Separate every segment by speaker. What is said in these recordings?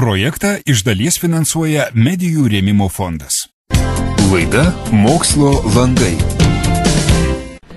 Speaker 1: Projektą iš dalies finansuoja Medijų rėmimo fondas.
Speaker 2: Laida Mokslo langai.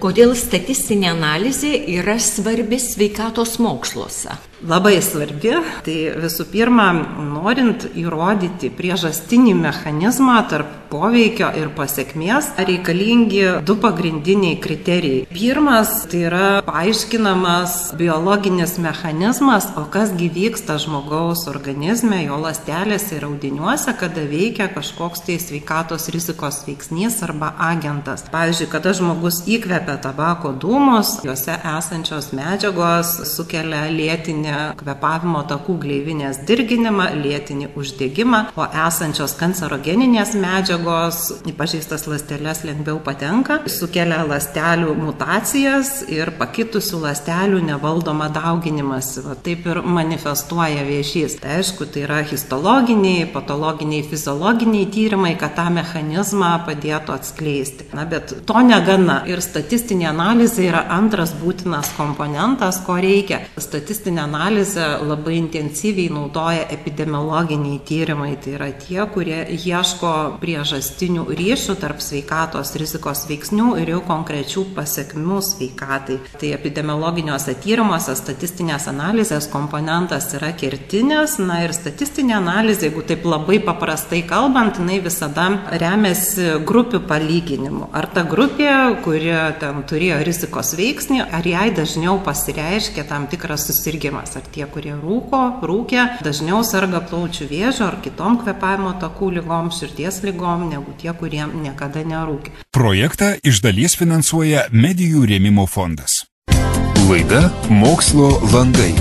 Speaker 3: Kodėl statistinė analizė yra svarbi sveikatos moksluose?
Speaker 4: Labai svarbi. Tai visų pirma, norint įrodyti priežastinį mechanizmą tarp poveikio ir pasiekmės, reikalingi du pagrindiniai kriterijai. Pirmas, tai yra paaiškinamas biologinis mechanizmas, o kasgi vyksta žmogaus organizme, jo ląstelėse ir audiniuose, kada veikia kažkoks tai sveikatos rizikos veiksnys arba agentas. Pavyzdžiui, kada žmogus įkvepia tabako dūmus, juose esančios medžiagos sukelia lėtinį kvėpavimo takų gleivinės dirginimą, lėtinį uždegimą, o esančios kancerogeninės medžiagos į pažeistas ląsteles lengviau patenka, sukelia ląstelių mutacijas ir pakitusių ląstelių nevaldomą dauginimąsi. Taip ir manifestuoja vėžys. Tai aišku, tai yra histologiniai, patologiniai, fiziologiniai tyrimai, kad tą mechanizmą padėtų atskleisti. Bet to negana. Ir statistinė analizė yra antras būtinas komponentas, ko reikia. Statistinė analizę labai intensyviai naudoja epidemiologiniai tyrimai. Tai yra tie, kurie ieško priežastinių ryšių tarp sveikatos rizikos veiksnių ir jau konkrečių pasiekmių sveikatai. Tai epidemiologiniuose tyrimuose statistinės analizės komponentas yra kertinis. Ir statistinė analizė, jeigu taip labai paprastai kalbant, jinai visada remiasi grupių palyginimu. Ar ta grupė, kuri ten turėjo rizikos veiksnį, ar jai dažniau pasireiškia tam tikras susirgymas. Ar tie, kurie rūkė, dažniau serga plaučių vėžiu ar kitom kvėpavimo takų lygom, širdies lygom, negu tie, kurie niekada nerūkė.
Speaker 1: Projektą iš dalies finansuoja Medijų rėmimo fondas.
Speaker 2: Laida Mokslo langai.